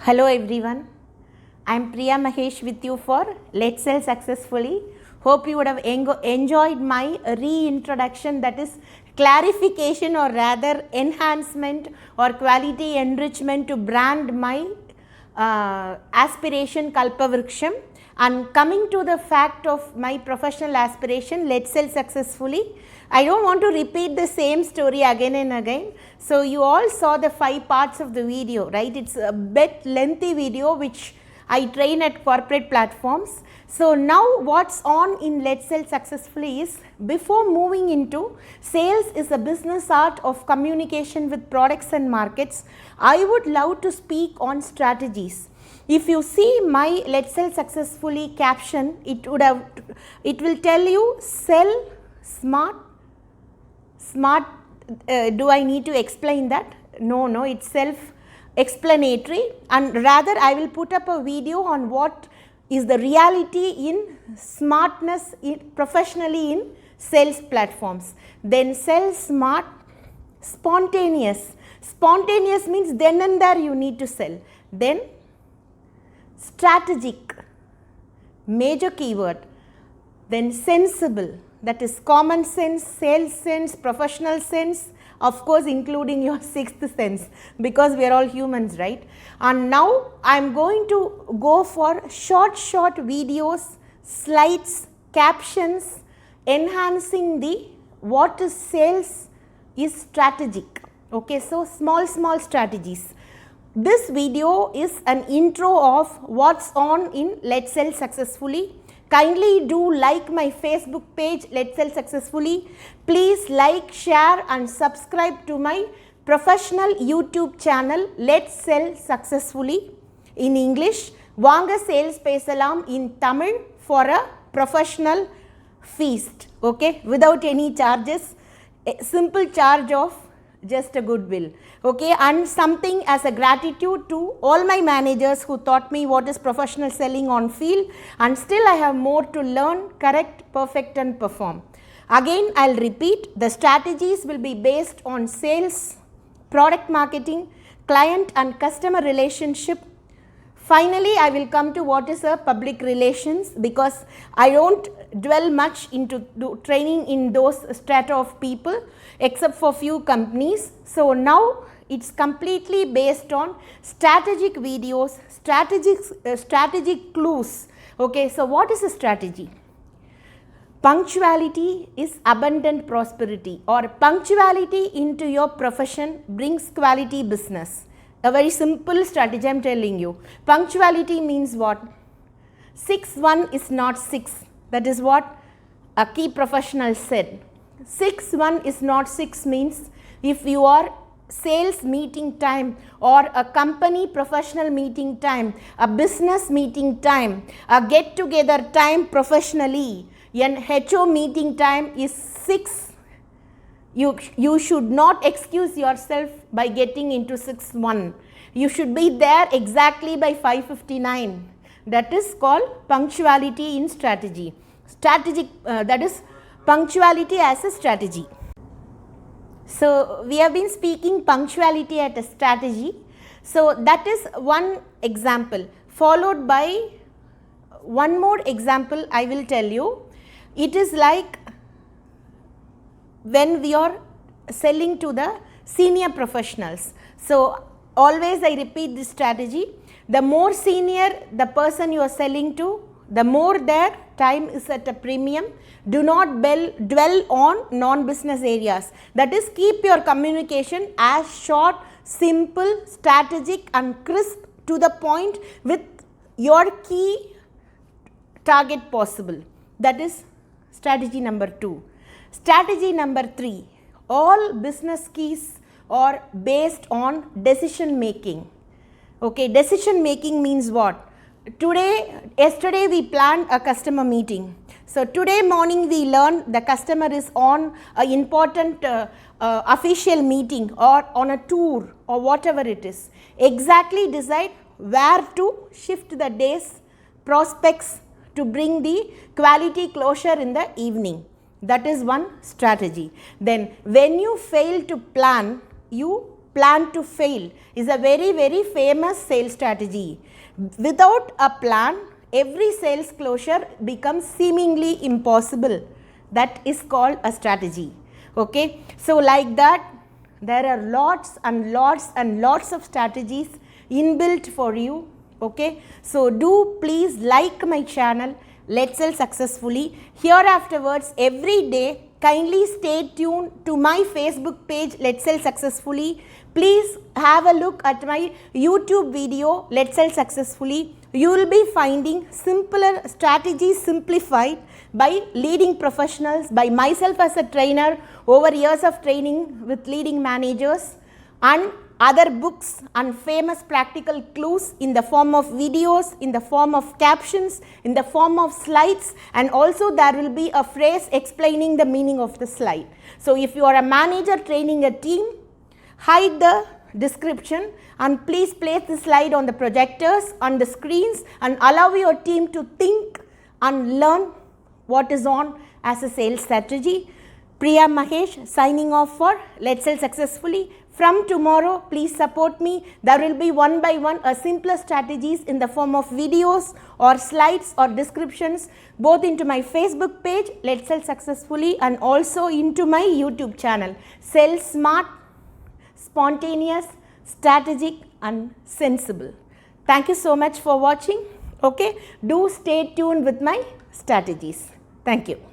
Hello everyone, I am Priya Mahesh with you for Let's Sell Successfully. Hope you would have enjoyed my reintroduction, that is clarification or rather enhancement or quality enrichment to brand my aspiration Kalpavriksham. And coming to the fact of my professional aspiration, Let's Sell Successfully, I don't want to repeat the same story again and again. So you all saw the 5 parts of the video, right? It's a bit lengthy video which I train at corporate platforms. So now what's on in Let's Sell Successfully is, before moving into sales is a business art of communication with products and markets, I would love to speak on strategies. If you see my Let's Sell Successfully caption, it will tell you sell smart. Do I need to explain that? No, it's self-explanatory, and rather I will put up a video on what is the reality in smartness professionally in sales platforms. Then sell smart, spontaneous. Spontaneous means then and there you need to sell. Then strategic, major keyword. Then sensible, that is common sense, sales sense, professional sense, of course including your sixth sense, because we are all humans, right? And now I am going to go for short videos, slides, captions, enhancing the what is sales is strategic. Okay, so small strategies. This video is an intro of what's on in Let's Sell Successfully. Kindly do like my Facebook page, Let's Sell Successfully. Please like, share and subscribe to my professional YouTube channel, Let's Sell Successfully, in English. Vaanga Sales Pesalam in Tamil for a professional feast, okay, without any charges, a simple charge of just a goodwill, okay, and something as a gratitude to all my managers who taught me what is professional selling on field, and still I have more to learn, correct, perfect and perform. Again I will repeat, the strategies will be based on sales, product marketing, client and customer relationship. Finally, I will come to what is a public relations, because I don't dwell much into training in those strata of people except for few companies. So now it's completely based on strategic videos, strategic clues. Okay, so what is a strategy? Punctuality is abundant prosperity, or punctuality into your profession brings quality business. A very simple strategy I am telling you. Punctuality means what? 6:1 is not 6. That is what a key professional said. 6:1 is not 6 means, if you are sales meeting time or a company professional meeting time, a business meeting time, a get together time professionally, an HO meeting time is 6. You should not excuse yourself by getting into 6:1. You should be there exactly by 5:59. That is called punctuality in strategy. Strategic, that is punctuality as a strategy. So we have been speaking punctuality as a strategy. So that is one example, followed by one more example I will tell you. It is like when we are selling to the senior professionals. So always I repeat this strategy, the more senior the person you are selling to, the more their time is at a premium. Do not dwell on non-business areas. That is, keep your communication as short, simple, strategic and crisp, to the point with your key target possible. That is strategy number 2. Strategy number 3, all business keys are based on decision making. Okay, decision making means what? Yesterday we planned a customer meeting. So today morning we learned the customer is on an important official meeting or on a tour or whatever it is. Exactly decide where to shift the day's prospects to bring the quality closure in the evening. That is one strategy. Then when you fail to plan, you plan to fail is a very, very famous sales strategy. Without a plan, every sales closure becomes seemingly impossible. That is called a strategy. Okay, so like that, there are lots and lots and lots of strategies inbuilt for you. Okay, so do please like my channel, Let's Sell Successfully. Here afterwards, every day, kindly stay tuned to my Facebook page, Let's Sell Successfully. Please have a look at my YouTube video, Let's Sell Successfully. You will be finding simpler strategies simplified by leading professionals, by myself as a trainer over years of training with leading managers, and other books and famous practical clues in the form of videos, in the form of captions, in the form of slides, and also there will be a phrase explaining the meaning of the slide. So if you are a manager training a team, hide the description and please place the slide on the projectors, on the screens, and allow your team to think and learn what is on as a sales strategy. Priya Mahesh signing off for Let's Sell Successfully. From tomorrow, please support me. There will be one by one a simpler strategies in the form of videos or slides or descriptions, both into my Facebook page, Let's Sell Successfully, and also into my YouTube channel, Sell Smart, Spontaneous, Strategic and Sensible. Thank you so much for watching. Okay, do stay tuned with my strategies. Thank you.